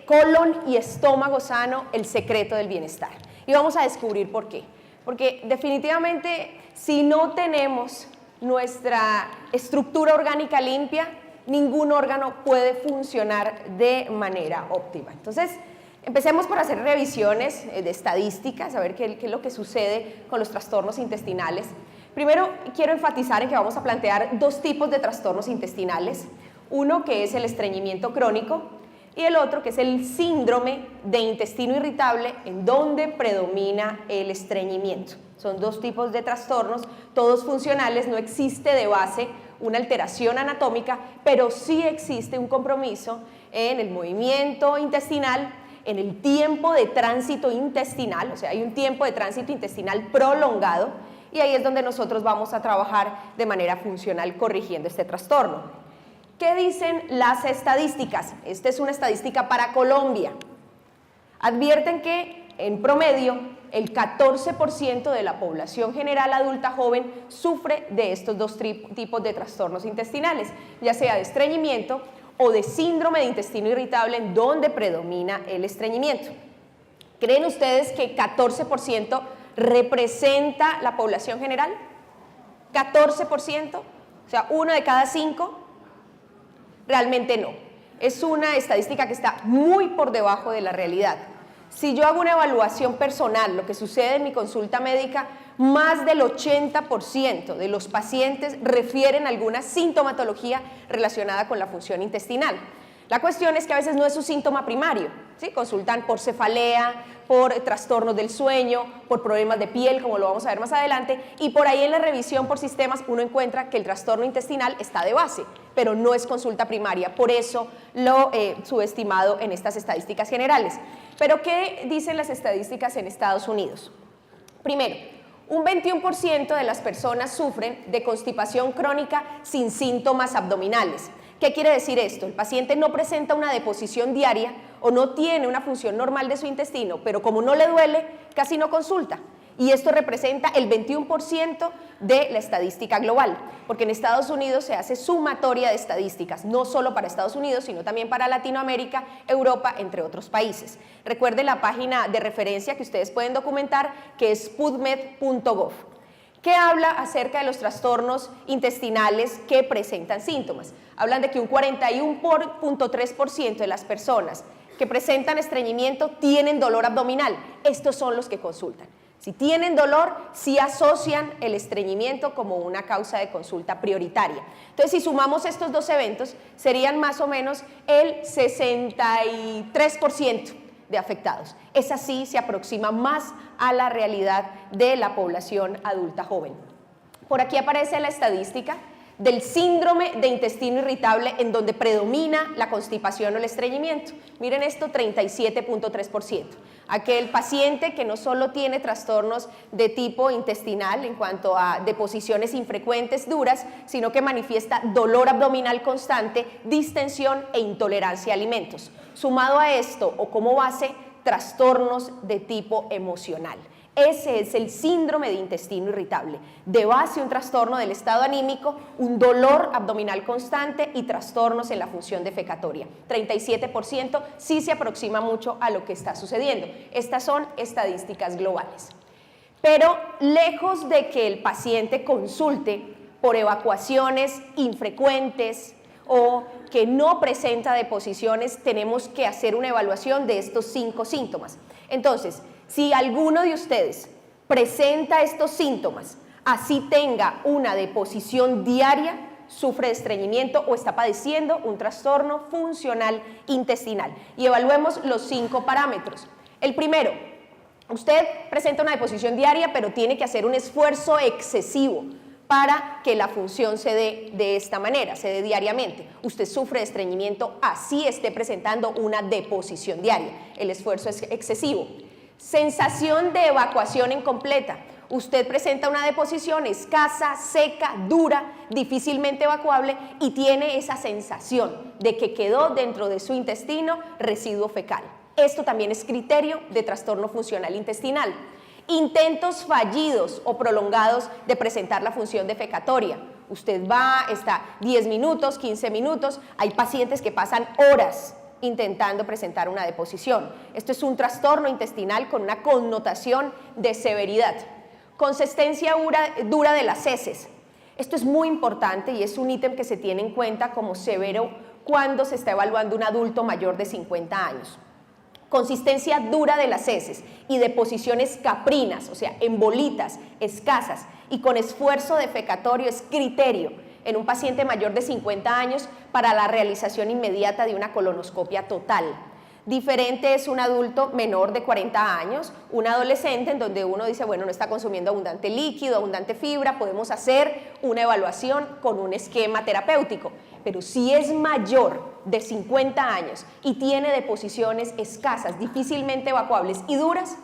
Colon y estómago sano, el secreto del bienestar. Y vamos a descubrir por qué. Porque definitivamente si no tenemos nuestra estructura orgánica limpia, ningún órgano puede funcionar de manera óptima. Entonces, empecemos por hacer revisiones de estadísticas, a ver qué es lo que sucede con los trastornos intestinales. Primero, quiero enfatizar en que vamos a plantear dos tipos de trastornos intestinales. Uno que es el estreñimiento crónico y el otro que es el síndrome de intestino irritable, en donde predomina el estreñimiento. Son dos tipos de trastornos, todos funcionales, no existe de base una alteración anatómica, pero sí existe un compromiso en el movimiento intestinal, en el tiempo de tránsito intestinal, o sea, hay un tiempo de tránsito intestinal prolongado, y ahí es donde nosotros vamos a trabajar de manera funcional corrigiendo este trastorno. ¿Qué dicen las estadísticas? Esta es una estadística para Colombia. Advierten que, en promedio, el 14% de la población general adulta joven sufre de estos dos tipos de trastornos intestinales, ya sea de estreñimiento o de síndrome de intestino irritable, en donde predomina el estreñimiento. ¿Creen ustedes que 14% representa la población general? ¿14%? O sea, 1 de cada 5. Realmente no. Es una estadística que está muy por debajo de la realidad. Si yo hago una evaluación personal, lo que sucede en mi consulta médica, más del 80% de los pacientes refieren alguna sintomatología relacionada con la función intestinal. La cuestión es que a veces no es su síntoma primario, ¿sí? Consultan por cefalea, por trastornos del sueño, por problemas de piel, como lo vamos a ver más adelante, y por ahí en la revisión por sistemas uno encuentra que el trastorno intestinal está de base, pero no es consulta primaria, por eso lo subestimado en estas estadísticas generales. Pero ¿qué dicen las estadísticas en Estados Unidos? Primero, un 21% de las personas sufren de constipación crónica sin síntomas abdominales. ¿Qué quiere decir esto? El paciente no presenta una deposición diaria o no tiene una función normal de su intestino, pero como no le duele, casi no consulta. Y esto representa el 21% de la estadística global, porque en Estados Unidos se hace sumatoria de estadísticas, no solo para Estados Unidos, sino también para Latinoamérica, Europa, entre otros países. Recuerden la página de referencia que ustedes pueden documentar, que es pubmed.gov. ¿Qué habla acerca de los trastornos intestinales que presentan síntomas? Hablan de que un 41.3% de las personas que presentan estreñimiento tienen dolor abdominal. Estos son los que consultan. Si tienen dolor, sí asocian el estreñimiento como una causa de consulta prioritaria. Entonces, si sumamos estos dos eventos, serían más o menos el 63% de afectados. Esa sí se aproxima más a la realidad de la población adulta joven. Por aquí aparece la estadística del síndrome de intestino irritable, en donde predomina la constipación o el estreñimiento. Miren esto, 37.3%. Aquel paciente que no solo tiene trastornos de tipo intestinal en cuanto a deposiciones infrecuentes duras, sino que manifiesta dolor abdominal constante, distensión e intolerancia a alimentos. Sumado a esto, o como base, trastornos de tipo emocional. Ese es el síndrome de intestino irritable. De base, un trastorno del estado anímico, un dolor abdominal constante y trastornos en la función defecatoria. 37% sí se aproxima mucho a lo que está sucediendo. Estas son estadísticas globales. Pero lejos de que el paciente consulte por evacuaciones infrecuentes o que no presenta deposiciones, tenemos que hacer una evaluación de estos 5 síntomas. Entonces, si alguno de ustedes presenta estos síntomas, así tenga una deposición diaria, sufre de estreñimiento o está padeciendo un trastorno funcional intestinal. Y evaluemos los 5 parámetros. El primero, usted presenta una deposición diaria, pero tiene que hacer un esfuerzo excesivo para que la función se dé de esta manera, se dé diariamente. Usted sufre de estreñimiento, así esté presentando una deposición diaria. El esfuerzo es excesivo. Sensación de evacuación incompleta. Usted presenta una deposición escasa, seca, dura, difícilmente evacuable y tiene esa sensación de que quedó dentro de su intestino residuo fecal. Esto también es criterio de trastorno funcional intestinal. Intentos fallidos o prolongados de presentar la función defecatoria. Usted va, está 10 minutos, 15 minutos, hay pacientes que pasan horas intentando presentar una deposición. Esto es un trastorno intestinal con una connotación de severidad. Consistencia dura de las heces. Esto es muy importante y es un ítem que se tiene en cuenta como severo cuando se está evaluando un adulto mayor de 50 años. Consistencia dura de las heces y deposiciones caprinas, o sea, en bolitas, escasas y con esfuerzo defecatorio es criterio en un paciente mayor de 50 años para la realización inmediata de una colonoscopia total. Diferente es un adulto menor de 40 años, un adolescente en donde uno dice, bueno, no está consumiendo abundante líquido, abundante fibra, podemos hacer una evaluación con un esquema terapéutico. Pero si es mayor de 50 años y tiene deposiciones escasas, difícilmente evacuables y duras,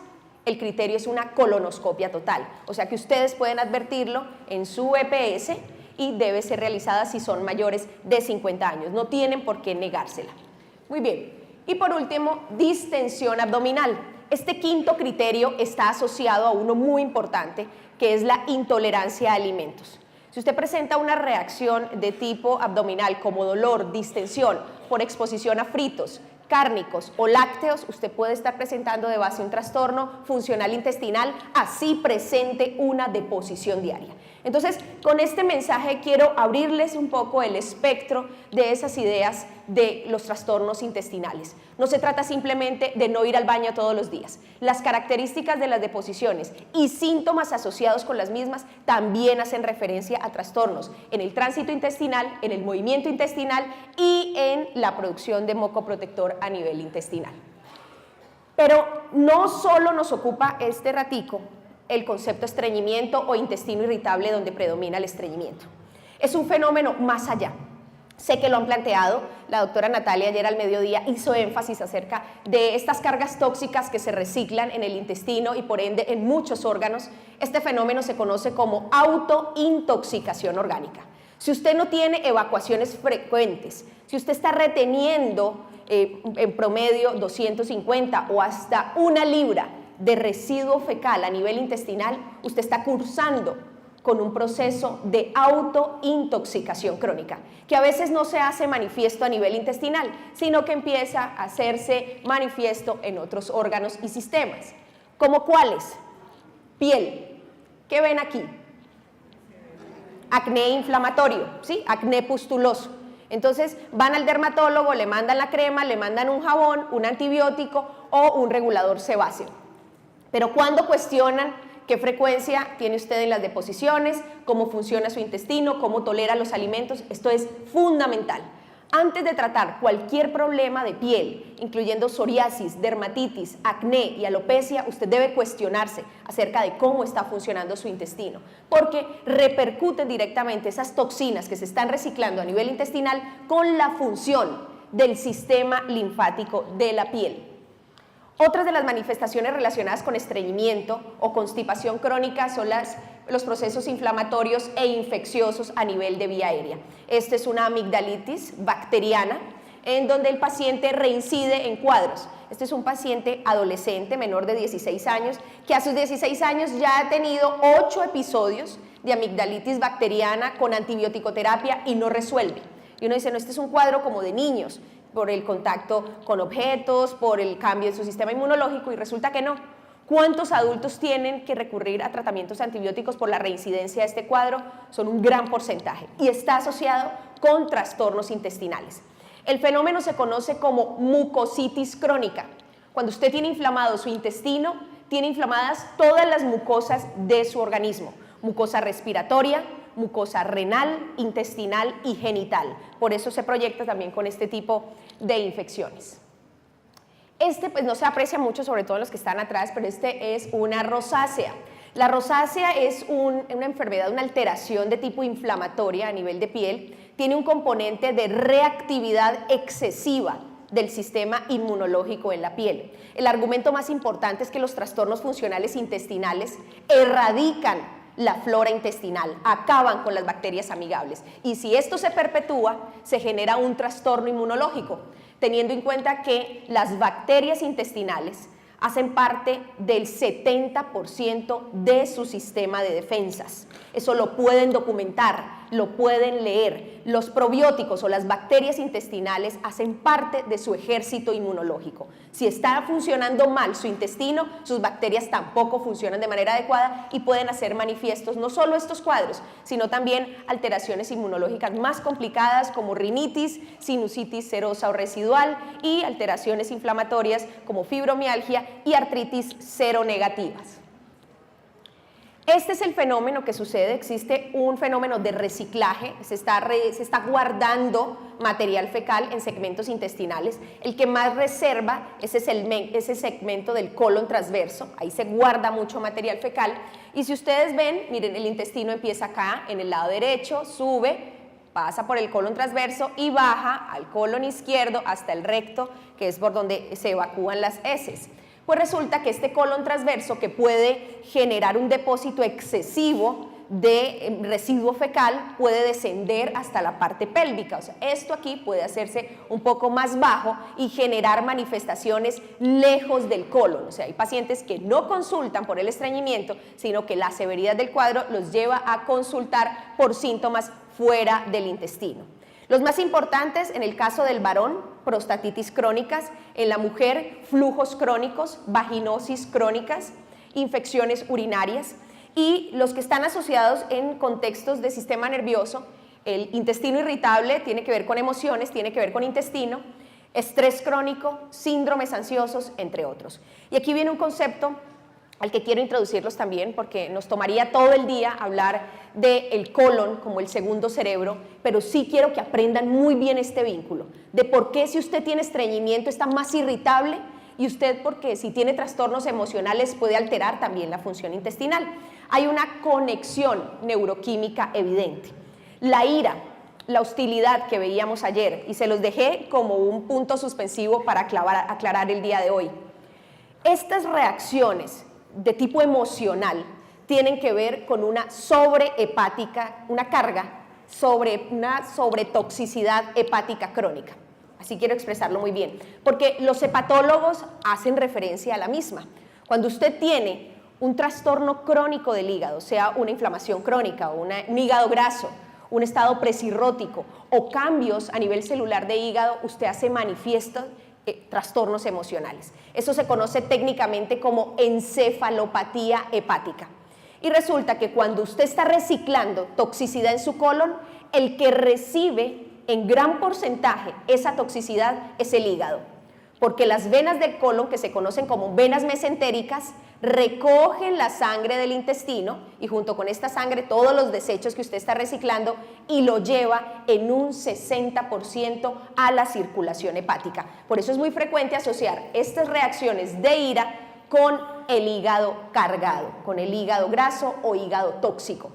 el criterio es una colonoscopia total. O sea que ustedes pueden advertirlo en su EPS y debe ser realizada si son mayores de 50 años. No tienen por qué negársela. Muy bien. Y por último, distensión abdominal. Este quinto criterio está asociado a uno muy importante, que es la intolerancia a alimentos. Si usted presenta una reacción de tipo abdominal como dolor, distensión por exposición a fritos, cárnicos o lácteos, usted puede estar presentando de base un trastorno funcional intestinal, así presente una deposición diaria. Entonces, con este mensaje quiero abrirles un poco el espectro de esas ideas de los trastornos intestinales. No se trata simplemente de no ir al baño todos los días. Las características de las deposiciones y síntomas asociados con las mismas también hacen referencia a trastornos en el tránsito intestinal, en el movimiento intestinal y en la producción de moco protector a nivel intestinal. Pero no solo nos ocupa este ratico el concepto estreñimiento o intestino irritable donde predomina el estreñimiento. Es un fenómeno más allá. Sé que lo han planteado, la doctora Natalia ayer al mediodía hizo énfasis acerca de estas cargas tóxicas que se reciclan en el intestino y por ende en muchos órganos. Este fenómeno se conoce como autointoxicación orgánica. Si usted no tiene evacuaciones frecuentes, si usted está reteniendo en promedio 250 o hasta 1 libra de residuo fecal a nivel intestinal, usted está cursando con un proceso de autointoxicación crónica, que a veces no se hace manifiesto a nivel intestinal, sino que empieza a hacerse manifiesto en otros órganos y sistemas. ¿Como cuáles? Piel. ¿Qué ven aquí? Acné inflamatorio, ¿sí? Acné pustuloso. Entonces van al dermatólogo, le mandan la crema, le mandan un jabón, un antibiótico o un regulador sebáceo. Pero cuando cuestionan qué frecuencia tiene usted en las deposiciones, cómo funciona su intestino, cómo tolera los alimentos, esto es fundamental. Antes de tratar cualquier problema de piel, incluyendo psoriasis, dermatitis, acné y alopecia, usted debe cuestionarse acerca de cómo está funcionando su intestino, porque repercuten directamente esas toxinas que se están reciclando a nivel intestinal con la función del sistema linfático de la piel. Otras de las manifestaciones relacionadas con estreñimiento o constipación crónica son los procesos inflamatorios e infecciosos a nivel de vía aérea. Esta es una amigdalitis bacteriana en donde el paciente reincide en cuadros. Este es un paciente adolescente menor de 16 años que a sus 16 años ya ha tenido 8 episodios de amigdalitis bacteriana con antibiótico-terapia y no resuelve. Y uno dice, no, este es un cuadro como de niños, por el contacto con objetos, por el cambio en su sistema inmunológico, y resulta que no. ¿Cuántos adultos tienen que recurrir a tratamientos antibióticos por la reincidencia de este cuadro? Son un gran porcentaje y está asociado con trastornos intestinales. El fenómeno se conoce como mucositis crónica. Cuando usted tiene inflamado su intestino, tiene inflamadas todas las mucosas de su organismo, mucosa respiratoria, mucosa renal, intestinal y genital. Por eso se proyecta también con este tipo de infecciones. Este pues no se aprecia mucho, sobre todo en los que están atrás, pero este es una rosácea. La rosácea es una enfermedad, una alteración de tipo inflamatoria a nivel de piel. Tiene un componente de reactividad excesiva del sistema inmunológico en la piel. El argumento más importante es que los trastornos funcionales intestinales erradican la flora intestinal, acaban con las bacterias amigables. Y si esto se perpetúa, se genera un trastorno inmunológico, teniendo en cuenta que las bacterias intestinales hacen parte del 70% de su sistema de defensas. Eso lo pueden documentar lo pueden leer. Los probióticos o las bacterias intestinales hacen parte de su ejército inmunológico. Si está funcionando mal su intestino, sus bacterias tampoco funcionan de manera adecuada y pueden hacer manifiestos no solo estos cuadros, sino también alteraciones inmunológicas más complicadas como rinitis, sinusitis serosa o residual y alteraciones inflamatorias como fibromialgia y artritis seronegativas. Este es el fenómeno que sucede, existe un fenómeno de reciclaje, se está guardando material fecal en segmentos intestinales. El que más reserva es ese segmento del colon transverso, ahí se guarda mucho material fecal. Y si ustedes ven, miren, el intestino empieza acá, en el lado derecho, sube, pasa por el colon transverso y baja al colon izquierdo hasta el recto, que es por donde se evacúan las heces. Pues resulta que este colon transverso, que puede generar un depósito excesivo de residuo fecal, puede descender hasta la parte pélvica. O sea, esto aquí puede hacerse un poco más bajo y generar manifestaciones lejos del colon. O sea, hay pacientes que no consultan por el estreñimiento, sino que la severidad del cuadro los lleva a consultar por síntomas fuera del intestino. Los más importantes en el caso del varón, prostatitis crónicas, en la mujer, flujos crónicos, vaginosis crónicas, infecciones urinarias, y los que están asociados en contextos de sistema nervioso, el intestino irritable tiene que ver con emociones, tiene que ver con intestino, estrés crónico, síndromes ansiosos, entre otros. Y aquí viene un concepto al que quiero introducirlos también, porque nos tomaría todo el día hablar del colon como el segundo cerebro, pero sí quiero que aprendan muy bien este vínculo, de por qué si usted tiene estreñimiento está más irritable y usted porque si tiene trastornos emocionales puede alterar también la función intestinal. Hay una conexión neuroquímica evidente. La ira, la hostilidad que veíamos ayer, y se los dejé como un punto suspensivo para aclarar el día de hoy. Estas reacciones de tipo emocional tienen que ver con una sobrehepática, una carga una sobretoxicidad hepática crónica. Así quiero expresarlo muy bien, porque los hepatólogos hacen referencia a la misma. Cuando usted tiene un trastorno crónico del hígado, sea una inflamación crónica, un hígado graso, un estado presirrótico o cambios a nivel celular de hígado, usted hace manifiesto trastornos emocionales. Eso se conoce técnicamente como encefalopatía hepática. Y resulta que cuando usted está reciclando toxicidad en su colon, el que recibe en gran porcentaje esa toxicidad es el hígado, porque las venas del colon, que se conocen como venas mesentéricas, recogen la sangre del intestino y junto con esta sangre todos los desechos que usted está reciclando y lo lleva en un 60% a la circulación hepática. Por eso es muy frecuente asociar estas reacciones de ira con el hígado cargado, con el hígado graso o hígado tóxico.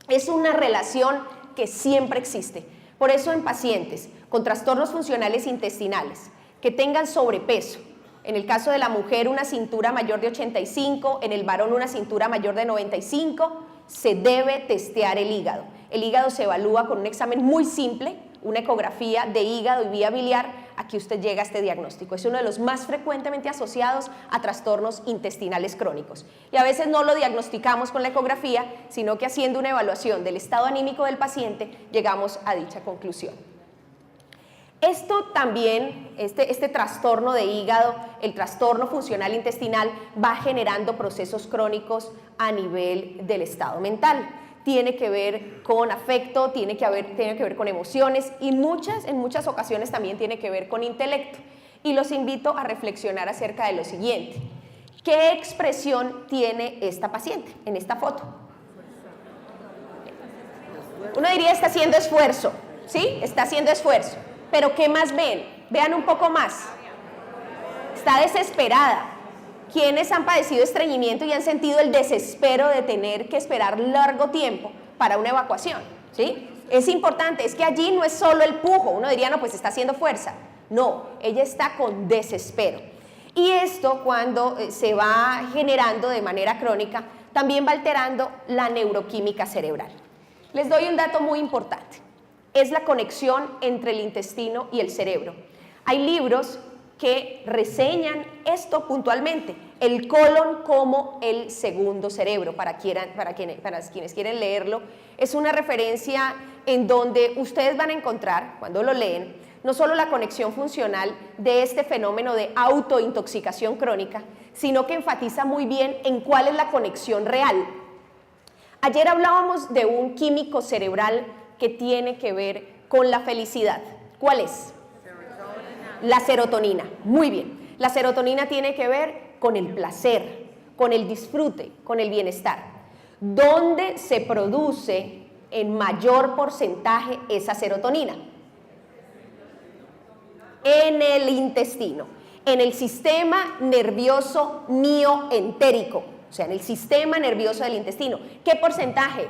Es una relación que siempre existe. Por eso en pacientes con trastornos funcionales intestinales que tengan sobrepeso, en el caso de la mujer una cintura mayor de 85, en el varón una cintura mayor de 95, se debe testear el hígado. El hígado se evalúa con un examen muy simple, una ecografía de hígado y vía biliar. Aquí usted llega a este diagnóstico. Es uno de los más frecuentemente asociados a trastornos intestinales crónicos. Y a veces no lo diagnosticamos con la ecografía, sino que haciendo una evaluación del estado anímico del paciente, llegamos a dicha conclusión. Esto también, este trastorno de hígado, el trastorno funcional intestinal, va generando procesos crónicos a nivel del estado mental. Tiene que ver con afecto, tiene que ver con emociones y en muchas ocasiones también tiene que ver con intelecto. Y los invito a reflexionar acerca de lo siguiente. ¿Qué expresión tiene esta paciente en esta foto? Uno diría está haciendo esfuerzo, ¿sí? Está haciendo esfuerzo. Pero ¿qué más ven? Vean un poco más. Está desesperada. ¿Quiénes han padecido estreñimiento y han sentido el desespero de tener que esperar largo tiempo para una evacuación? ¿Sí? Es importante, es que allí no es solo el pujo. Uno diría, no, pues está haciendo fuerza. No, ella está con desespero. Y esto cuando se va generando de manera crónica, también va alterando la neuroquímica cerebral. Les doy un dato muy importante. Es la conexión entre el intestino y el cerebro. Hay libros que reseñan esto puntualmente, el colon como el segundo cerebro, para quienes quieren leerlo. Es una referencia en donde ustedes van a encontrar, cuando lo leen, no solo la conexión funcional de este fenómeno de autointoxicación crónica, sino que enfatiza muy bien en cuál es la conexión real. Ayer hablábamos de un químico cerebral que tiene que ver con la felicidad. ¿Cuál es? La serotonina. Muy bien. La serotonina tiene que ver con el placer, con el disfrute, con el bienestar. ¿Dónde se produce en mayor porcentaje esa serotonina? En el intestino, en el sistema nervioso mioentérico, o sea, en el sistema nervioso del intestino. ¿Qué porcentaje?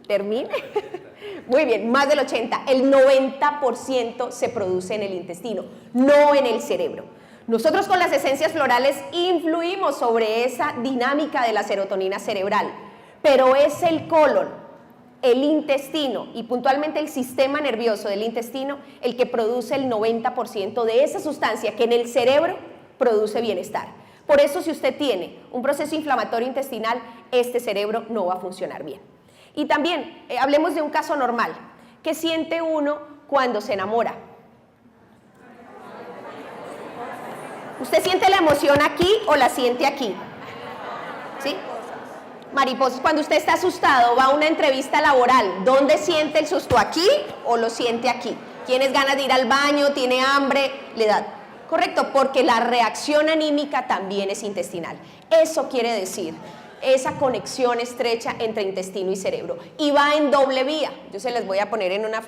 ¿Termine? Muy bien, más del 80%, el 90% se produce en el intestino, no en el cerebro. Nosotros con las esencias florales influimos sobre esa dinámica de la serotonina cerebral, pero es el colon, el intestino y puntualmente el sistema nervioso del intestino el que produce el 90% de esa sustancia que en el cerebro produce bienestar. Por eso, si usted tiene un proceso inflamatorio intestinal, este cerebro no va a funcionar bien. Y también, hablemos de un caso normal. ¿Qué siente uno cuando se enamora? ¿Usted siente la emoción aquí o la siente aquí? ¿Sí? Mariposas. Cuando usted está asustado, va a una entrevista laboral, ¿dónde siente el susto? ¿Aquí o lo siente aquí? ¿Tienes ganas de ir al baño? ¿Tiene hambre? ¿Le da? Correcto, porque la reacción anímica también es intestinal. Eso quiere decir esa conexión estrecha entre intestino y cerebro. Y va en doble vía. Yo se les voy a poner en una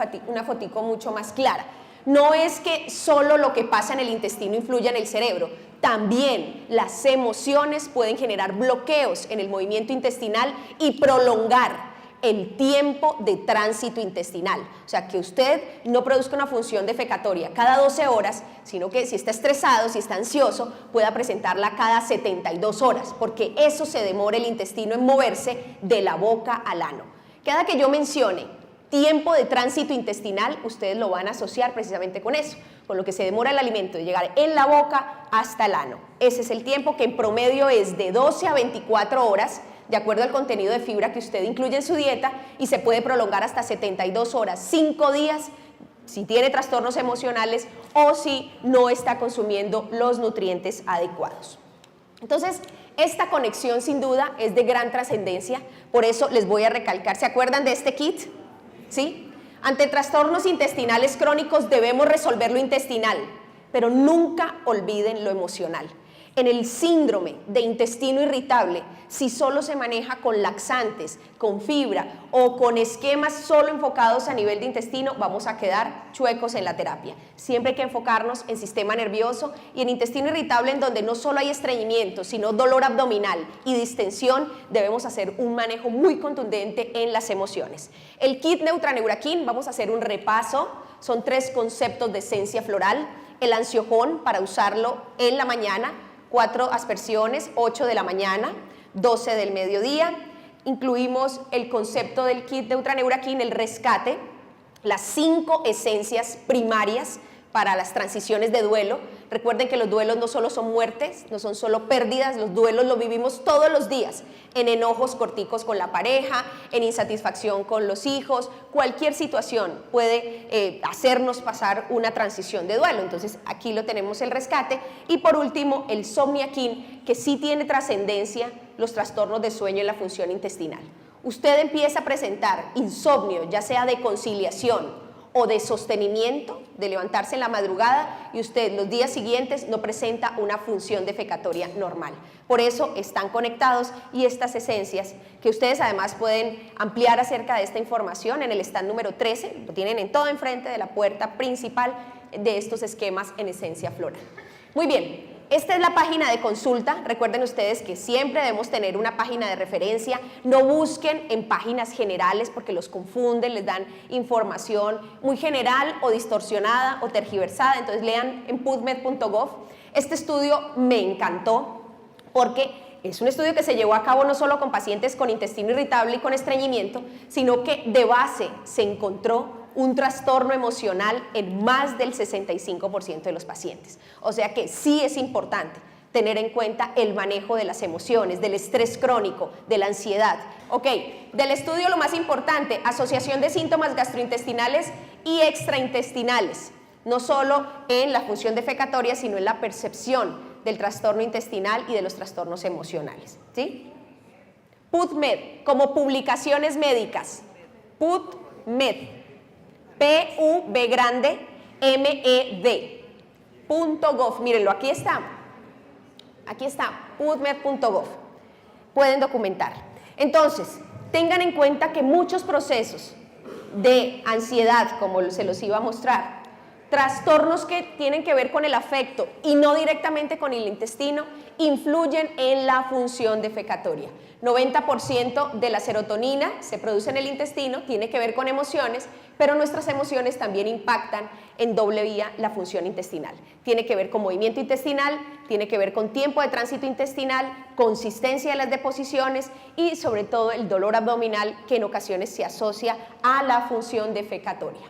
fotico mucho más clara. No es que solo lo que pasa en el intestino influya en el cerebro. También las emociones pueden generar bloqueos en el movimiento intestinal y prolongar el tiempo de tránsito intestinal. O sea, que usted no produzca una función defecatoria cada 12 horas, sino que si está estresado, si está ansioso, pueda presentarla cada 72 horas, porque eso se demora el intestino en moverse de la boca al ano. Cada que yo mencione tiempo de tránsito intestinal, ustedes lo van a asociar precisamente con eso, con lo que se demora el alimento de llegar en la boca hasta el ano. Ese es el tiempo, que en promedio es de 12 a 24 horas, de acuerdo al contenido de fibra que usted incluye en su dieta, y se puede prolongar hasta 72 horas, 5 días, si tiene trastornos emocionales o si no está consumiendo los nutrientes adecuados. Entonces, esta conexión sin duda es de gran trascendencia, por eso les voy a recalcar. ¿Se acuerdan de este kit? ¿Sí? Ante trastornos intestinales crónicos debemos resolver lo intestinal, pero nunca olviden lo emocional. En el síndrome de intestino irritable, si solo se maneja con laxantes, con fibra o con esquemas solo enfocados a nivel de intestino, vamos a quedar chuecos en la terapia. Siempre hay que enfocarnos en sistema nervioso y en intestino irritable, en donde no solo hay estreñimiento, sino dolor abdominal y distensión. Debemos hacer un manejo muy contundente en las emociones. El kit Neutraneuraquin, vamos a hacer un repaso. Son 3 conceptos de esencia floral. El ansiojón, para usarlo en la mañana, 4 aspersiones, 8 de la mañana, 12 del mediodía. Incluimos el concepto del kit Neutraneuraquin, el rescate, las 5 esencias primarias para las transiciones de duelo. Recuerden que los duelos no solo son muertes, no son solo pérdidas, los duelos los vivimos todos los días, en enojos corticos con la pareja, en insatisfacción con los hijos. Cualquier situación puede hacernos pasar una transición de duelo. Entonces aquí lo tenemos, el rescate. Y por último, el Somniaquin, que sí tiene trascendencia los trastornos de sueño en la función intestinal. Usted empieza a presentar insomnio, ya sea de conciliación o de sostenimiento, de levantarse en la madrugada, y usted los días siguientes no presenta una función defecatoria normal. Por eso están conectados, y estas esencias, que ustedes además pueden ampliar acerca de esta información en el stand número 13, lo tienen en todo enfrente de la puerta principal de estos esquemas en esencia floral. Muy bien. Esta es la página de consulta. Recuerden ustedes que siempre debemos tener una página de referencia. No busquen en páginas generales porque los confunden, les dan información muy general o distorsionada o tergiversada. Entonces lean en pubmed.gov. Este estudio me encantó porque es un estudio que se llevó a cabo no solo con pacientes con intestino irritable y con estreñimiento, sino que de base se encontró un trastorno emocional en más del 65% de los pacientes. O sea que sí es importante tener en cuenta el manejo de las emociones, del estrés crónico, de la ansiedad. Ok, del estudio lo más importante, asociación de síntomas gastrointestinales y extraintestinales, no solo en la función defecatoria, sino en la percepción del trastorno intestinal y de los trastornos emocionales, ¿sí? PubMed, como publicaciones médicas, PubMed, P-U-B grande, M-E-D, .gov, mírenlo, aquí está, pubmed.gov, pueden documentar. Entonces, tengan en cuenta que muchos procesos de ansiedad, como se los iba a mostrar, trastornos que tienen que ver con el afecto y no directamente con el intestino, influyen en la función defecatoria. 90% de la serotonina se produce en el intestino, tiene que ver con emociones, pero nuestras emociones también impactan en doble vía la función intestinal. Tiene que ver con movimiento intestinal, tiene que ver con tiempo de tránsito intestinal, consistencia de las deposiciones y sobre todo el dolor abdominal que en ocasiones se asocia a la función defecatoria.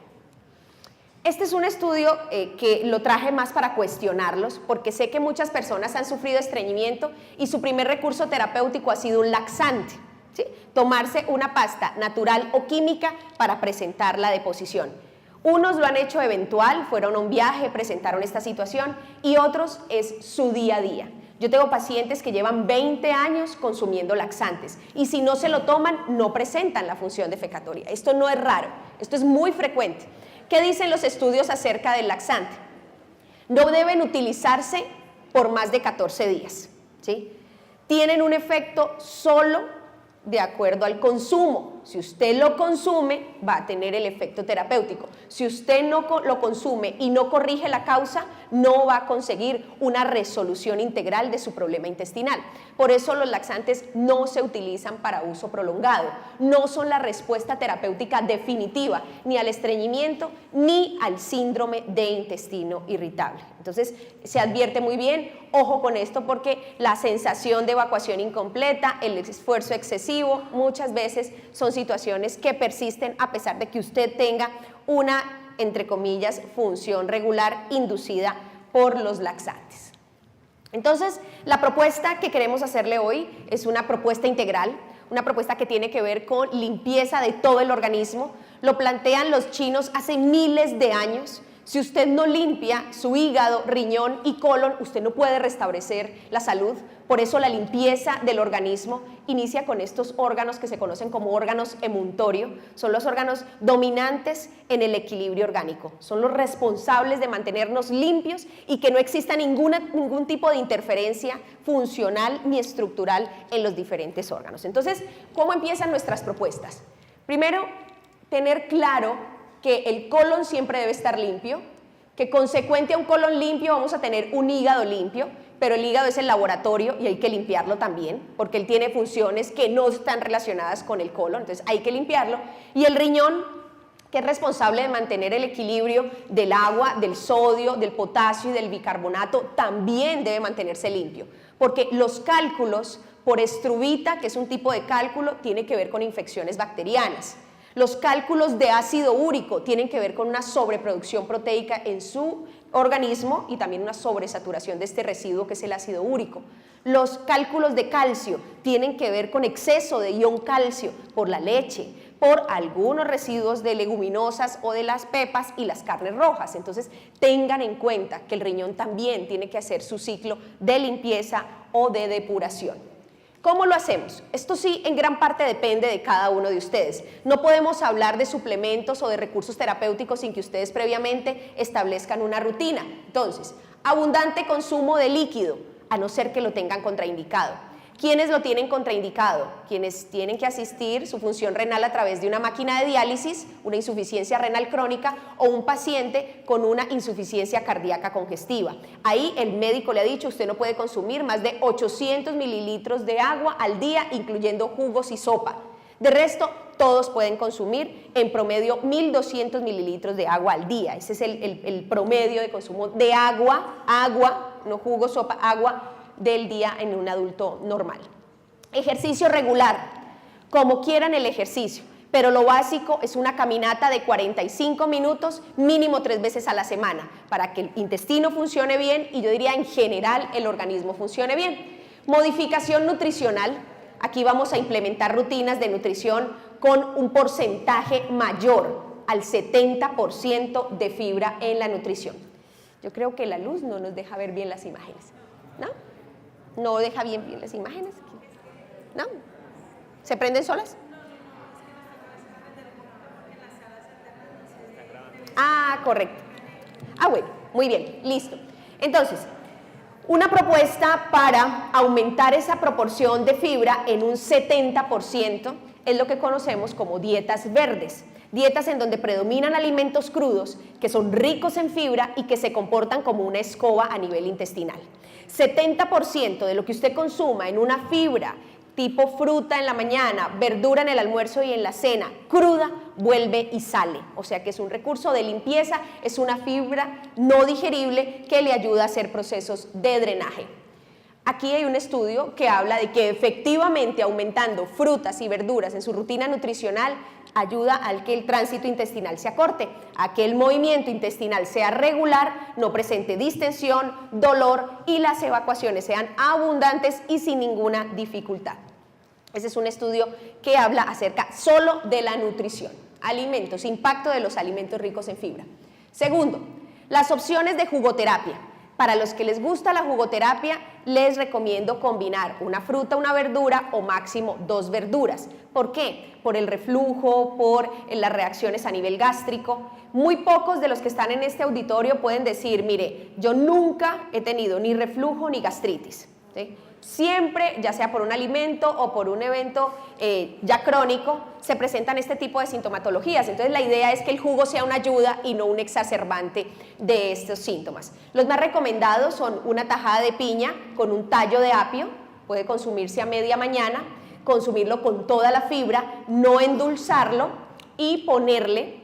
Este es un estudio que lo traje más para cuestionarlos, porque sé que muchas personas han sufrido estreñimiento y su primer recurso terapéutico ha sido un laxante, ¿sí? Tomarse una pasta natural o química para presentar la deposición. Unos lo han hecho eventual, fueron a un viaje, presentaron esta situación, y otros es su día a día. Yo tengo pacientes que llevan 20 años consumiendo laxantes y si no se lo toman no presentan la función defecatoria. Esto no es raro, esto es muy frecuente. ¿Qué dicen los estudios acerca del laxante? No deben utilizarse por más de 14 días, ¿sí? Tienen un efecto solo de acuerdo al consumo. Si usted lo consume, va a tener el efecto terapéutico. Si usted no lo consume y no corrige la causa, no va a conseguir una resolución integral de su problema intestinal. Por eso los laxantes no se utilizan para uso prolongado. No son la respuesta terapéutica definitiva ni al estreñimiento ni al síndrome de intestino irritable. Entonces, se advierte muy bien, ojo con esto, porque la sensación de evacuación incompleta, el esfuerzo excesivo, muchas veces son situaciones que persisten a pesar de que usted tenga una, entre comillas, función regular inducida por los laxantes. Entonces, la propuesta que queremos hacerle hoy es una propuesta integral, una propuesta que tiene que ver con limpieza de todo el organismo. Lo plantean los chinos hace miles de años. Si usted no limpia su hígado, riñón y colon, usted no puede restablecer la salud. Por eso la limpieza del organismo inicia con estos órganos que se conocen como órganos emuntorio. Son los órganos dominantes en el equilibrio orgánico. Son los responsables de mantenernos limpios y que no exista ningún tipo de interferencia funcional ni estructural en los diferentes órganos. Entonces, ¿cómo empiezan nuestras propuestas? Primero, tener claro que el colon siempre debe estar limpio, que consecuente a un colon limpio vamos a tener un hígado limpio, pero el hígado es el laboratorio y hay que limpiarlo también, porque él tiene funciones que no están relacionadas con el colon, entonces hay que limpiarlo. Y el riñón, que es responsable de mantener el equilibrio del agua, del sodio, del potasio y del bicarbonato, también debe mantenerse limpio, porque los cálculos por estrubita, que es un tipo de cálculo, tiene que ver con infecciones bacterianas. Los cálculos de ácido úrico tienen que ver con una sobreproducción proteica en su organismo y también una sobresaturación de este residuo que es el ácido úrico. Los cálculos de calcio tienen que ver con exceso de ion calcio por la leche, por algunos residuos de leguminosas o de las pepas y las carnes rojas. Entonces, tengan en cuenta que el riñón también tiene que hacer su ciclo de limpieza o de depuración. ¿Cómo lo hacemos? Esto sí, en gran parte depende de cada uno de ustedes. No podemos hablar de suplementos o de recursos terapéuticos sin que ustedes previamente establezcan una rutina. Entonces, abundante consumo de líquido, a no ser que lo tengan contraindicado. ¿Quiénes lo tienen contraindicado? Quienes tienen que asistir su función renal a través de una máquina de diálisis, una insuficiencia renal crónica o un paciente con una insuficiencia cardíaca congestiva. Ahí el médico le ha dicho, usted no puede consumir más de 800 mililitros de agua al día, incluyendo jugos y sopa. De resto, todos pueden consumir en promedio 1.200 mililitros de agua al día. Ese es el promedio de consumo de agua, no jugo, sopa, agua del día en un adulto normal. Ejercicio regular, como quieran el ejercicio, Pero lo básico es una caminata de 45 minutos, mínimo 3 veces a la semana, para que el intestino funcione bien y yo diría en general el organismo funcione bien. Modificación nutricional, aquí vamos a implementar rutinas de nutrición con un porcentaje mayor al 70% de fibra en la nutrición. Yo creo que la luz no nos deja ver bien las imágenes, ¿no? ¿No deja bien las imágenes? ¿No? ¿Se prenden solas? Ah, correcto. Ah, bueno, muy bien, listo. Entonces, una propuesta para aumentar esa proporción de fibra en un 70% es lo que conocemos como dietas verdes. Dietas en donde predominan alimentos crudos que son ricos en fibra y que se comportan como una escoba a nivel intestinal. 70% de lo que usted consuma en una fibra tipo fruta en la mañana, verdura en el almuerzo y en la cena, cruda, vuelve y sale. O sea que es un recurso de limpieza, es una fibra no digerible que le ayuda a hacer procesos de drenaje. Aquí hay un estudio que habla de que efectivamente aumentando frutas y verduras en su rutina nutricional ayuda a que el tránsito intestinal se acorte, a que el movimiento intestinal sea regular, no presente distensión, dolor y las evacuaciones sean abundantes y sin ninguna dificultad. Ese es un estudio que habla acerca solo de la nutrición, alimentos, impacto de los alimentos ricos en fibra. Segundo, las opciones de jugoterapia. Para los que les gusta la jugoterapia, les recomiendo combinar una fruta, una verdura o máximo 2 verduras. ¿Por qué? Por el reflujo, por las reacciones a nivel gástrico. Muy pocos de los que están en este auditorio pueden decir, mire, yo nunca he tenido ni reflujo ni gastritis, ¿sí? Siempre, ya sea por un alimento o por un evento ya crónico, se presentan este tipo de sintomatologías. Entonces la idea es que el jugo sea una ayuda y no un exacerbante de estos síntomas. Los más recomendados son una tajada de piña con un tallo de apio, puede consumirse a media mañana, consumirlo con toda la fibra, no endulzarlo y ponerle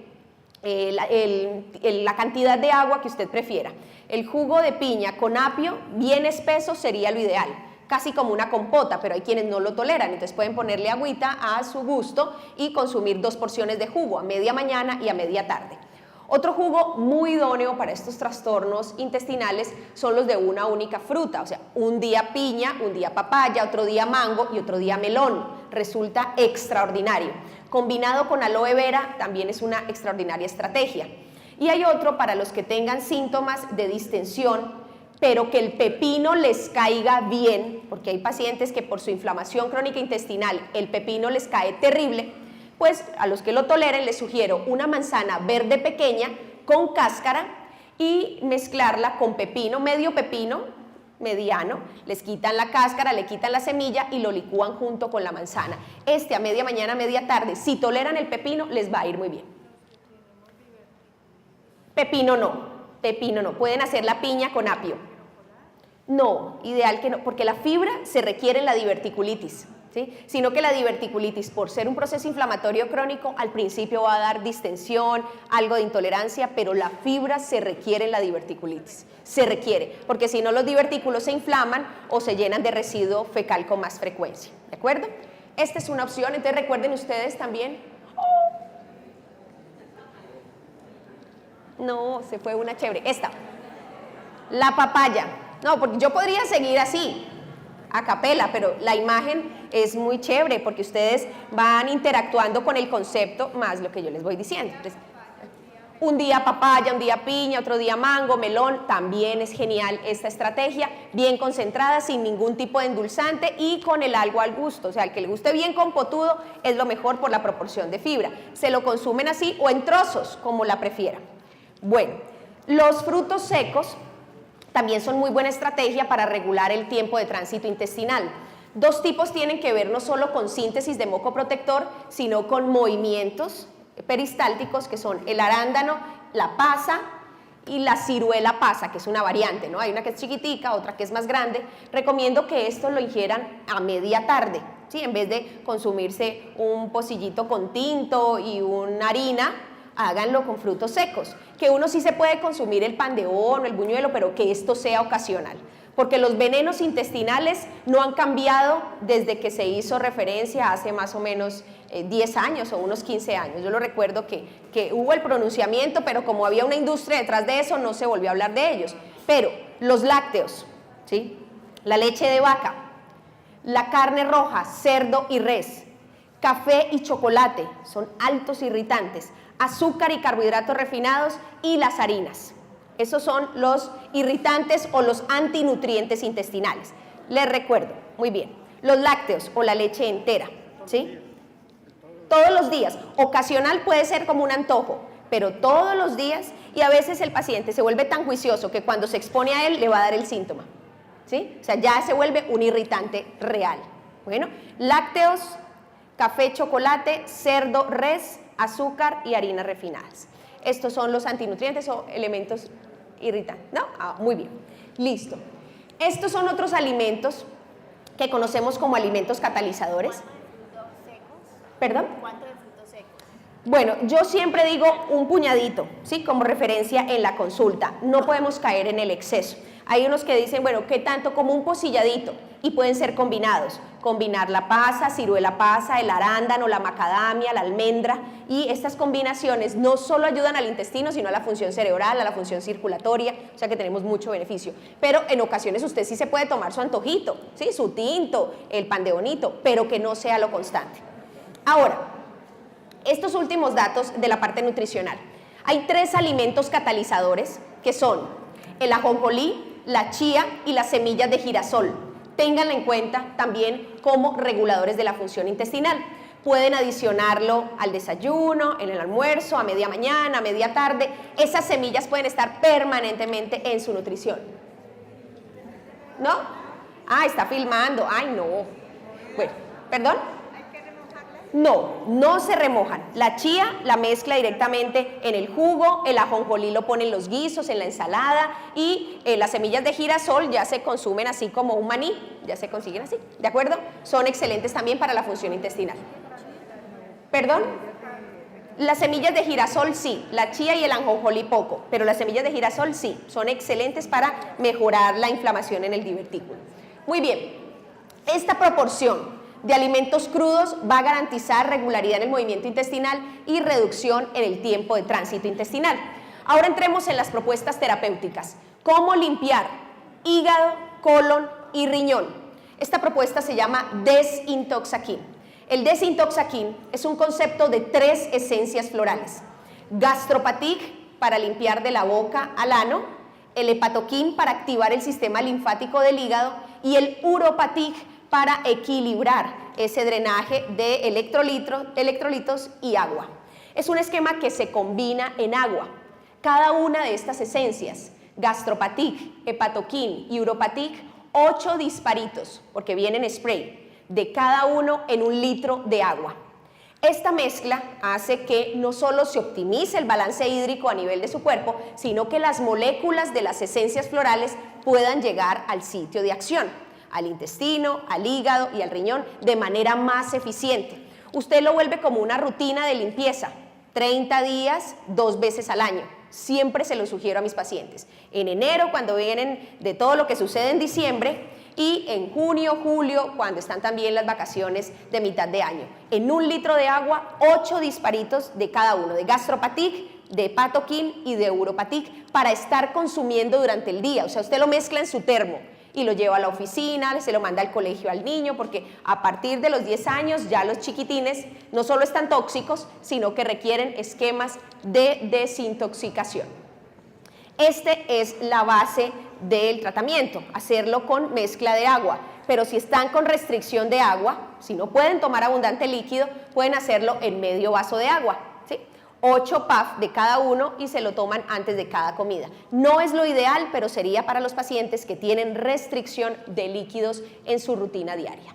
la cantidad de agua que usted prefiera. El jugo de piña con apio bien espeso sería lo ideal, casi como una compota, pero hay quienes no lo toleran, entonces pueden ponerle agüita a su gusto y consumir 2 porciones de jugo a media mañana y a media tarde. Otro jugo muy idóneo para estos trastornos intestinales son los de una única fruta, o sea, un día piña, un día papaya, otro día mango y otro día melón. Resulta extraordinario. Combinado con aloe vera también es una extraordinaria estrategia. Y hay otro para los que tengan síntomas de distensión, pero que el pepino les caiga bien, porque hay pacientes que por su inflamación crónica intestinal el pepino les cae terrible, pues a los que lo toleren les sugiero una manzana verde pequeña con cáscara y mezclarla con pepino, medio pepino, mediano, les quitan la cáscara, le quitan la semilla y lo licúan junto con la manzana. A media mañana, media tarde, si toleran el pepino les va a ir muy bien. Pepino no, pueden hacer la piña con apio. No, ideal que no, porque la fibra se requiere en la diverticulitis, ¿sí? Sino que la diverticulitis, por ser un proceso inflamatorio crónico, al principio va a dar distensión, algo de intolerancia, pero la fibra se requiere en la diverticulitis, se requiere, porque si no los divertículos se inflaman o se llenan de residuo fecal con más frecuencia, ¿de acuerdo? Esta es una opción, entonces recuerden ustedes también. No, se fue una chévere. Esta, la papaya. No, porque yo podría seguir así, a capela, pero la imagen es muy chévere porque ustedes van interactuando con el concepto más lo que yo les voy diciendo. Entonces, un día papaya, un día piña, otro día mango, melón, también es genial esta estrategia, bien concentrada, sin ningún tipo de endulzante y con el algo al gusto, o sea, el que le guste bien compotudo es lo mejor por la proporción de fibra. Se lo consumen así o en trozos, como la prefieran. Bueno, los frutos secos también son muy buena estrategia para regular el tiempo de tránsito intestinal. 2 tipos tienen que ver no solo con síntesis de moco protector, sino con movimientos peristálticos que son el arándano, la pasa y la ciruela pasa, que es una variante, ¿no? Hay una que es chiquitica, otra que es más grande. Recomiendo que esto lo ingieran a media tarde, ¿sí? En vez de consumirse un pocillito con tinto y una harina, háganlo con frutos secos, que uno sí se puede consumir el pan de bono, el buñuelo, pero que esto sea ocasional, porque los venenos intestinales no han cambiado desde que se hizo referencia hace más o menos 10 años o unos 15 años. Yo lo recuerdo que hubo el pronunciamiento, pero como había una industria detrás de eso, no se volvió a hablar de ellos. Pero los lácteos, ¿sí? La leche de vaca, la carne roja, cerdo y res, café y chocolate, son altos irritantes, azúcar y carbohidratos refinados y las harinas. Esos son los irritantes o los antinutrientes intestinales. Les recuerdo, muy bien, los lácteos o la leche entera, ¿sí? Todos los días, ocasional puede ser como un antojo, pero todos los días, y a veces el paciente se vuelve tan juicioso que cuando se expone a él le va a dar el síntoma, ¿sí? O sea, ya se vuelve un irritante real. Bueno, lácteos, café, chocolate, cerdo, res, azúcar y harinas refinadas. Estos son los antinutrientes o elementos irritantes, ¿no? Muy bien, listo. Estos son otros alimentos que conocemos como alimentos catalizadores. ¿Perdón? ¿Cuánto de frutos secos? Bueno, yo siempre digo un puñadito, ¿sí? Como referencia en la consulta. No podemos caer en el exceso. Hay unos que dicen, bueno, ¿qué tanto? Como un pocilladito, y pueden ser combinados. Combinar la pasa, ciruela pasa, el arándano, la macadamia, la almendra, y estas combinaciones no solo ayudan al intestino, sino a la función cerebral, a la función circulatoria, o sea que tenemos mucho beneficio. Pero en ocasiones usted sí se puede tomar su antojito, ¿sí? Su tinto, el pan de bonito, pero que no sea lo constante. Ahora, estos últimos datos de la parte nutricional. Hay 3 alimentos catalizadores que son el ajonjolí, la chía y las semillas de girasol. Ténganlo en cuenta también como reguladores de la función intestinal. Pueden adicionarlo al desayuno, en el almuerzo, a media mañana, a media tarde. Esas semillas pueden estar permanentemente en su nutrición. ¿No? Ah, está filmando. Ay, no. Bueno, ¿perdón? No, no se remojan. La chía la mezcla directamente en el jugo, el ajonjolí lo pone en los guisos, en la ensalada, y las semillas de girasol ya se consumen así como un maní, ya se consiguen así, ¿de acuerdo? Son excelentes también para la función intestinal. ¿Perdón? Las semillas de girasol sí, la chía y el ajonjolí poco, pero las semillas de girasol sí, son excelentes para mejorar la inflamación en el divertículo. Muy bien, esta proporción de alimentos crudos va a garantizar regularidad en el movimiento intestinal y reducción en el tiempo de tránsito intestinal. Ahora entremos en las propuestas terapéuticas. ¿Cómo limpiar hígado, colon y riñón? Esta propuesta se llama desintoxaquín. El desintoxaquín es un concepto de 3 esencias florales. Gastropatic para limpiar de la boca al ano, el hepatoquín para activar el sistema linfático del hígado y el uropatic para equilibrar ese drenaje de electrolitos y agua. Es un esquema que se combina en agua. Cada una de estas esencias, gastropatic, hepatoquín y uropatic, 8 disparitos, porque vienen en spray, de cada uno en 1 litro de agua. Esta mezcla hace que no solo se optimice el balance hídrico a nivel de su cuerpo, sino que las moléculas de las esencias florales puedan llegar al sitio de acción, al intestino, al hígado y al riñón de manera más eficiente. Usted lo vuelve como una rutina de limpieza, 30 días, 2 veces al año. Siempre se lo sugiero a mis pacientes. En enero, cuando vienen de todo lo que sucede en diciembre, y en junio, julio, cuando están también las vacaciones de mitad de año. En 1 litro de agua, 8 disparitos de cada uno, de gastropatic, de hepatoquín y de uropatic, para estar consumiendo durante el día. O sea, usted lo mezcla en su termo y lo lleva a la oficina, se lo manda al colegio al niño, porque a partir de los 10 años ya los chiquitines no solo están tóxicos, sino que requieren esquemas de desintoxicación. Este es la base del tratamiento, hacerlo con mezcla de agua, pero si están con restricción de agua, si no pueden tomar abundante líquido, pueden hacerlo en medio vaso de agua, ¿sí? 8 puff de cada uno y se lo toman antes de cada comida. No es lo ideal, pero sería para los pacientes que tienen restricción de líquidos en su rutina diaria.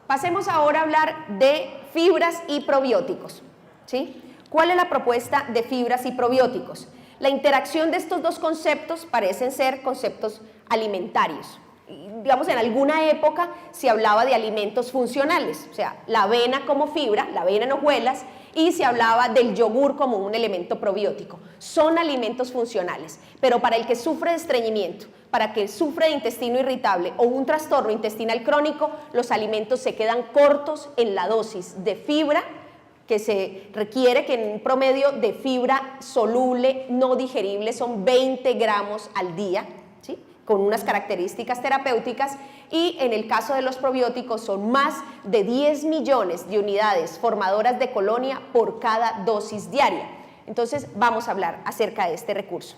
Pasemos ahora a hablar de fibras y probióticos, ¿sí? ¿Cuál es la propuesta de fibras y probióticos? La interacción de estos dos conceptos parecen ser conceptos alimentarios. digamos, en alguna época se hablaba de alimentos funcionales, o sea, la avena como fibra, la avena en hojuelas, y se hablaba del yogur como un elemento probiótico. Son alimentos funcionales, pero para el que sufre de estreñimiento, para el que sufre de intestino irritable o un trastorno intestinal crónico, los alimentos se quedan cortos en la dosis de fibra que se requiere, que en un promedio de fibra soluble no digerible son 20 gramos al día, ¿sí?, con unas características terapéuticas, y en el caso de los probióticos son más de 10 millones de unidades formadoras de colonia por cada dosis diaria. Entonces vamos a hablar acerca de este recurso.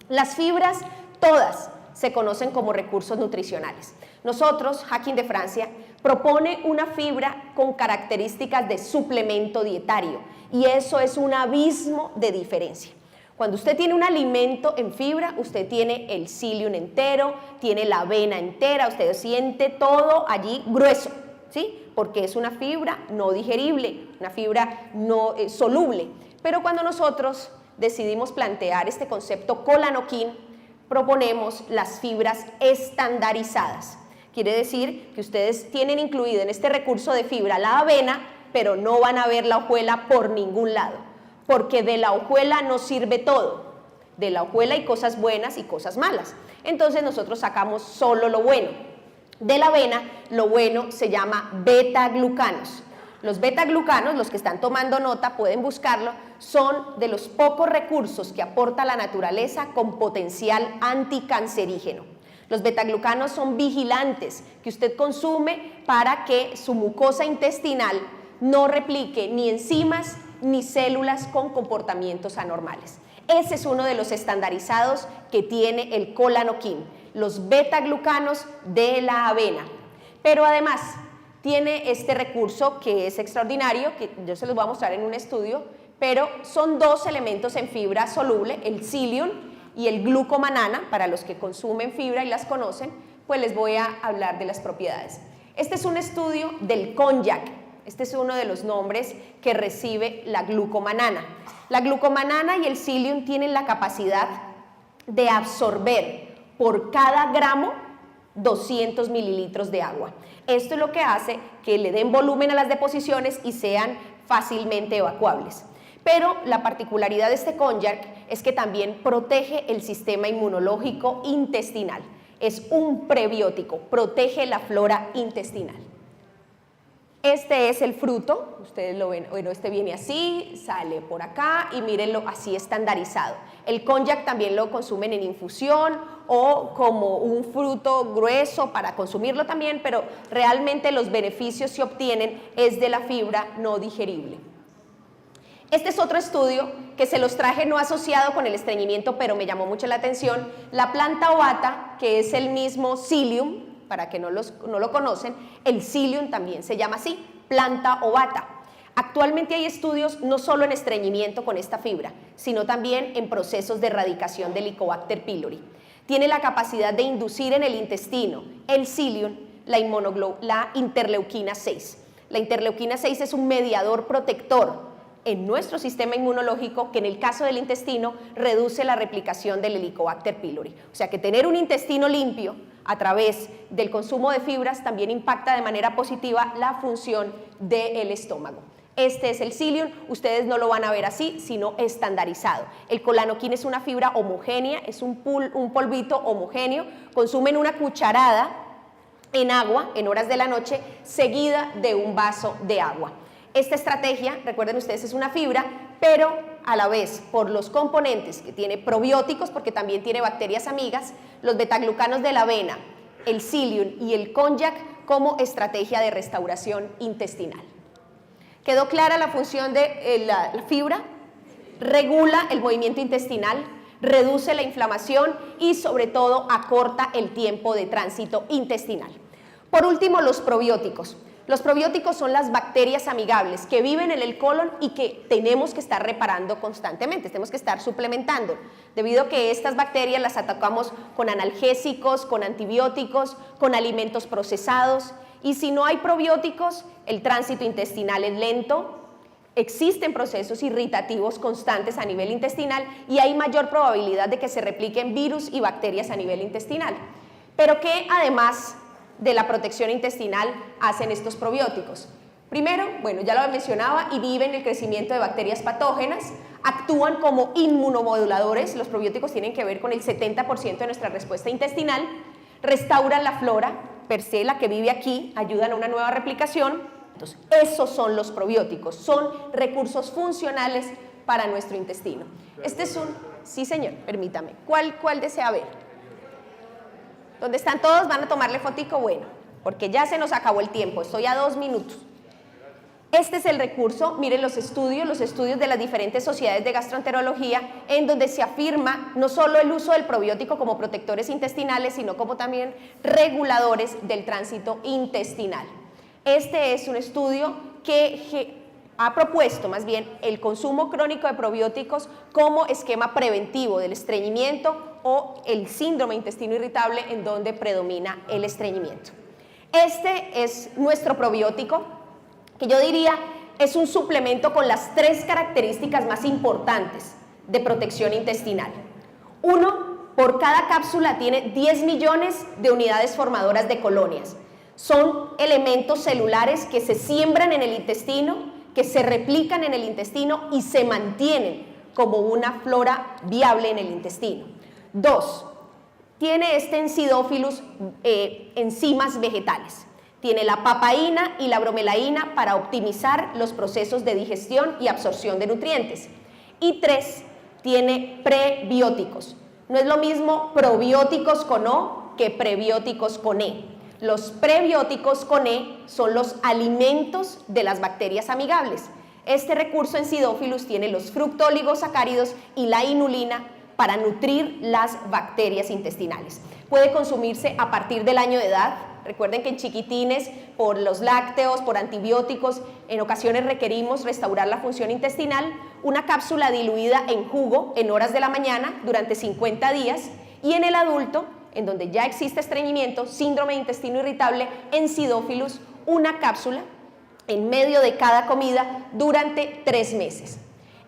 Las fibras todas se conocen como recursos nutricionales. Nosotros, Hacking de Francia, propone una fibra con características de suplemento dietario, y eso es un abismo de diferencia. Cuando usted tiene un alimento en fibra, usted tiene el psyllium entero, tiene la avena entera, usted siente todo allí grueso, ¿sí?, porque es una fibra no digerible, una fibra no soluble. Pero cuando nosotros decidimos plantear este concepto colanoquín, proponemos las fibras estandarizadas. Quiere decir que ustedes tienen incluido en este recurso de fibra la avena, pero no van a ver la hojuela por ningún lado, porque de la hojuela no sirve todo. De la hojuela hay cosas buenas y cosas malas. Entonces nosotros sacamos solo lo bueno. De la avena, lo bueno se llama beta-glucanos. Los beta-glucanos, los que están tomando nota pueden buscarlo, son de los pocos recursos que aporta la naturaleza con potencial anticancerígeno. Los beta-glucanos son vigilantes que usted consume para que su mucosa intestinal no replique ni enzimas ni células con comportamientos anormales. Ese es uno de los estandarizados que tiene el colanoquín, los beta-glucanos de la avena. Pero además tiene este recurso que es extraordinario, que yo se los voy a mostrar en un estudio, pero son dos elementos en fibra soluble, el psyllium y el glucomanana. Para los que consumen fibra y las conocen, pues les voy a hablar de las propiedades. Este es un estudio del konjac. Este es uno de los nombres que recibe la glucomanana. La glucomanana y el psyllium tienen la capacidad de absorber por cada gramo 200 mililitros de agua. Esto es lo que hace que le den volumen a las deposiciones y sean fácilmente evacuables. Pero la particularidad de este konjac es que también protege el sistema inmunológico intestinal. Es un prebiótico, protege la flora intestinal. Este es el fruto, ustedes lo ven, bueno, este viene así, sale por acá y mírenlo así estandarizado. El konjac también lo consumen en infusión o como un fruto grueso para consumirlo también, pero realmente los beneficios se obtienen es de la fibra no digerible. Este es otro estudio que se los traje no asociado con el estreñimiento, pero me llamó mucho la atención. La planta ovata, que es el mismo psyllium, para que no lo conocen, el psyllium también se llama así, planta ovata. Actualmente hay estudios no solo en estreñimiento con esta fibra, sino también en procesos de erradicación del Helicobacter pylori. Tiene la capacidad de inducir en el intestino el psyllium, la interleuquina 6. La interleuquina 6 es un mediador protector en nuestro sistema inmunológico que en el caso del intestino reduce la replicación del Helicobacter pylori. O sea que tener un intestino limpio a través del consumo de fibras también impacta de manera positiva la función del estómago. Este es el psyllium, ustedes no lo van a ver así, sino estandarizado. El colanoquín es una fibra homogénea, es un polvito homogéneo, consumen una cucharada en agua en horas de la noche seguida de un vaso de agua. Esta estrategia, recuerden ustedes, es una fibra, pero a la vez por los componentes que tiene probióticos, porque también tiene bacterias amigas, los betaglucanos de la avena, el psyllium y el konjac como estrategia de restauración intestinal. ¿Quedó clara la función de la fibra? Regula el movimiento intestinal, reduce la inflamación y sobre todo acorta el tiempo de tránsito intestinal. Por último, los probióticos. Los probióticos son las bacterias amigables que viven en el colon y que tenemos que estar reparando constantemente, tenemos que estar suplementando, debido a que estas bacterias las atacamos con analgésicos, con antibióticos, con alimentos procesados, y si no hay probióticos, el tránsito intestinal es lento, existen procesos irritativos constantes a nivel intestinal y hay mayor probabilidad de que se repliquen virus y bacterias a nivel intestinal. Pero que además de la protección intestinal hacen estos probióticos? Primero, bueno, ya lo mencionaba, inhiben el crecimiento de bacterias patógenas, actúan como inmunomoduladores, los probióticos tienen que ver con el 70% de nuestra respuesta intestinal, restauran la flora per se, la que vive aquí, ayudan a una nueva replicación. Entonces, esos son los probióticos, son recursos funcionales para nuestro intestino. Este es un... Sí, señor, permítame. ¿Cuál desea ver? ¿Dónde están todos? ¿Van a tomarle fotico? Bueno, porque ya se nos acabó el tiempo, estoy a 2 minutos. Este es el recurso, miren los estudios de las diferentes sociedades de gastroenterología, en donde se afirma no solo el uso del probiótico como protectores intestinales, sino como también reguladores del tránsito intestinal. Este es un estudio que ha propuesto más bien el consumo crónico de probióticos como esquema preventivo del estreñimiento o el síndrome intestino irritable, en donde predomina el estreñimiento. Este es nuestro probiótico, que yo diría es un suplemento con las 3 características más importantes de protección intestinal. 1, por cada cápsula tiene 10 millones de unidades formadoras de colonias. Son elementos celulares que se siembran en el intestino, que se replican en el intestino y se mantienen como una flora viable en el intestino. 2, tiene este Ensidófilus enzimas vegetales. Tiene la papaína y la bromelaína para optimizar los procesos de digestión y absorción de nutrientes. Y 3, tiene prebióticos. No es lo mismo probióticos con O que prebióticos con E. Los prebióticos con E son los alimentos de las bacterias amigables. Este recurso Ensidófilus tiene los fructooligosacáridos y la inulina para nutrir las bacterias intestinales. Puede consumirse a partir del año de edad. Recuerden que en chiquitines, por los lácteos, por antibióticos, en ocasiones requerimos restaurar la función intestinal. Una cápsula diluida en jugo en horas de la mañana durante 50 días. Y en el adulto, en donde ya existe estreñimiento, síndrome de intestino irritable, Ensidófilus, una cápsula en medio de cada comida durante 3 meses.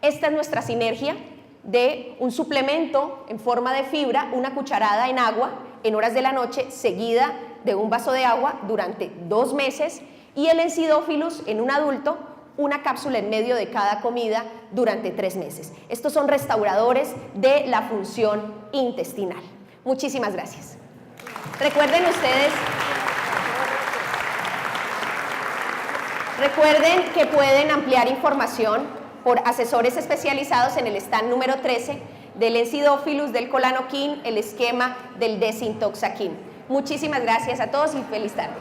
Esta es nuestra sinergia de un suplemento en forma de fibra, una cucharada en agua en horas de la noche, seguida de un vaso de agua durante 2 meses, y el Ensidófilus en un adulto, una cápsula en medio de cada comida durante 3 meses. Estos son restauradores de la función intestinal. Muchísimas gracias. Recuerden que pueden ampliar información por asesores especializados en el stand número 13 del Ensidófilus, del Colanoquin, el esquema del Desintoxaquin. Muchísimas gracias a todos y feliz tarde.